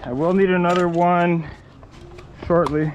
I will need another one shortly.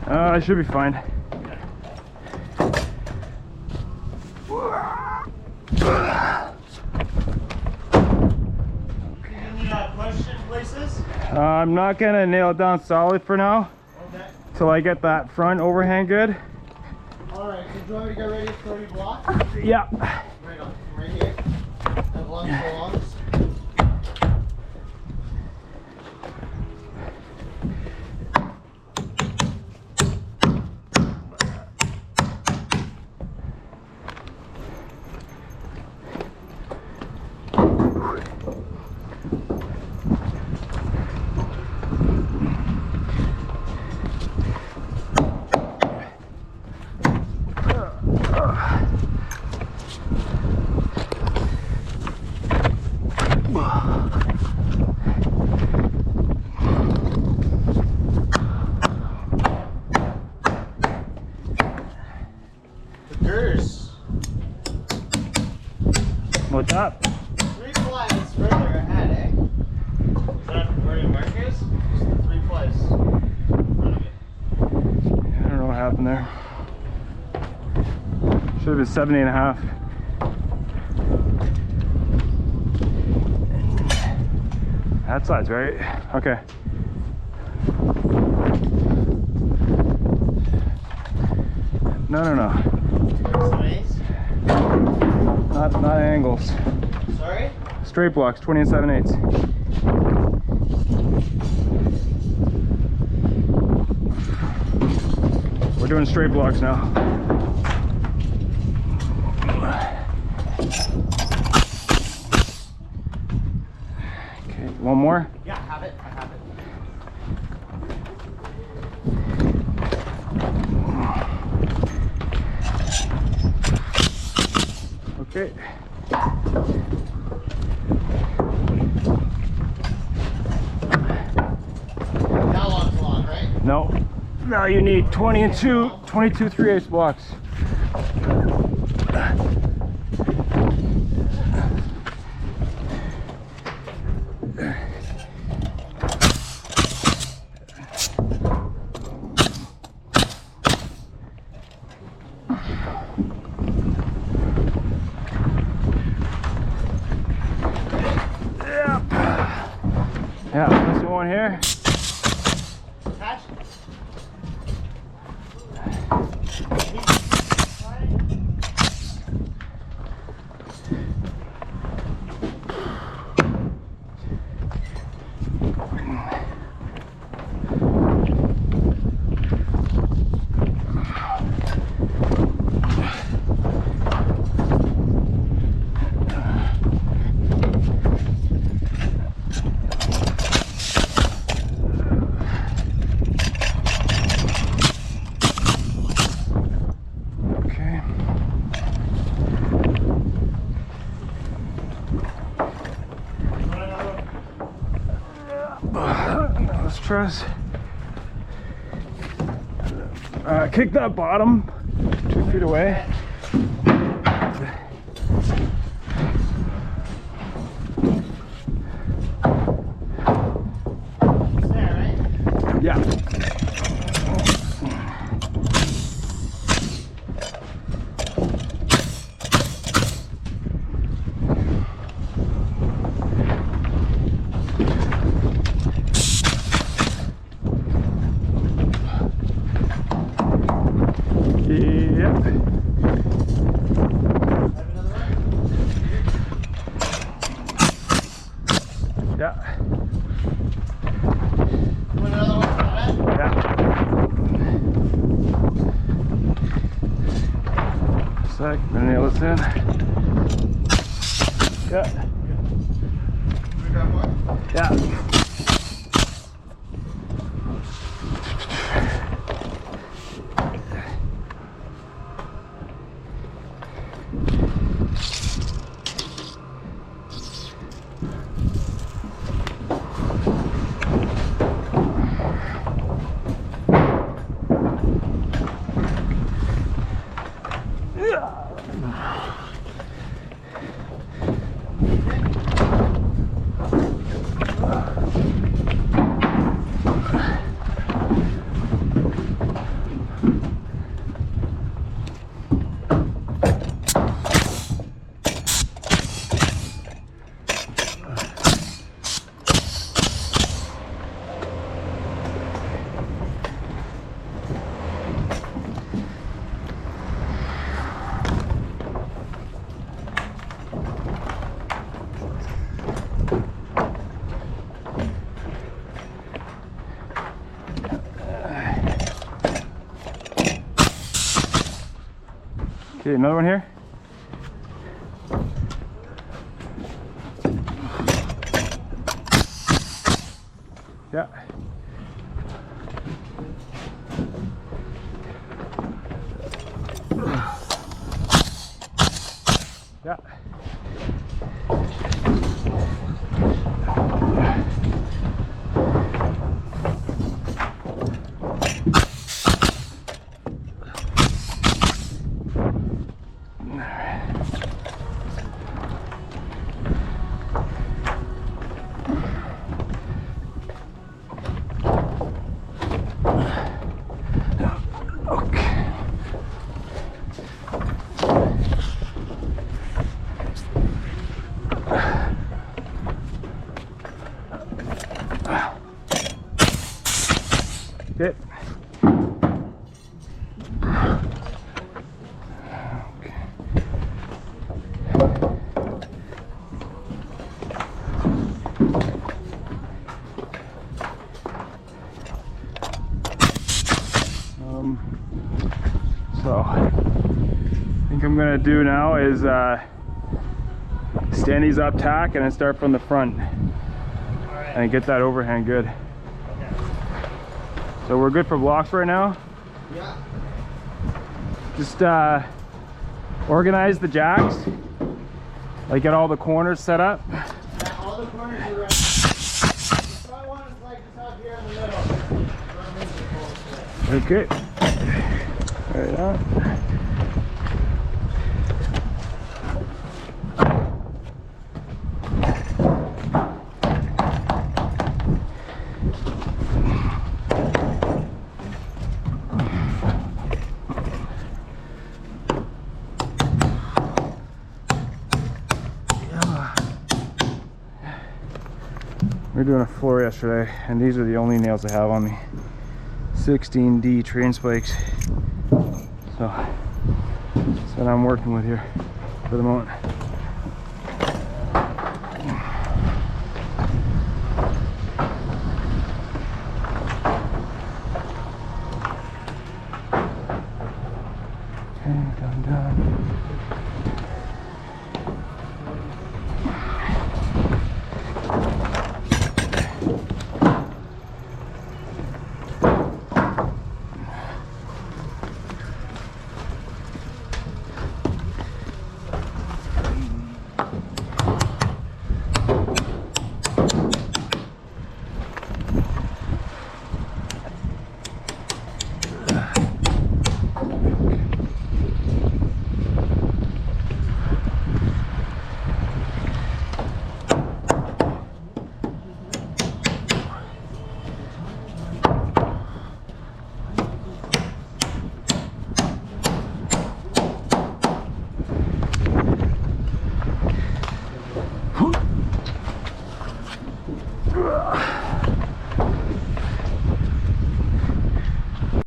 I should be fine. I'm not gonna nail it down solid for now. Okay. Till I get that front overhang good. Alright, so do you want me to get ready for your block? Yeah. Right on, right here. And lungs for lungs. What's up? 3 plies further ahead, eh? Is that where your mark is? Just the 3 plies in front of it. I don't know what happened there. Should have been 70.5. That side's right. Okay. No. Not angles. Sorry? Straight blocks, 20 and 7/8. We're doing straight blocks now. Okay, one more? Yeah, I have it. Okay. That one's long, right? No. Now you need 22 3/8 blocks. Yeah, going here. Attach. Let's truss. Kick that bottom 2 feet away. It's there, right? Yeah. Yeah. You want another one for that? Yeah. Sec, gonna nail this in. Yeah. We got one? Yeah. Okay, another one here. Yeah. Yeah. Okay. So I think I'm gonna do now is stand these up tack and then start from the front and get that overhand good. So we're good for blocks right now. Yeah. Just organize the jacks, like get all the corners set up. Yeah, all the corners are right. The front one is like just up here in the middle. Okay. Right on. We were doing a floor yesterday, and these are the only nails I have on me. 16D train spikes. So that's what I'm working with here for the moment.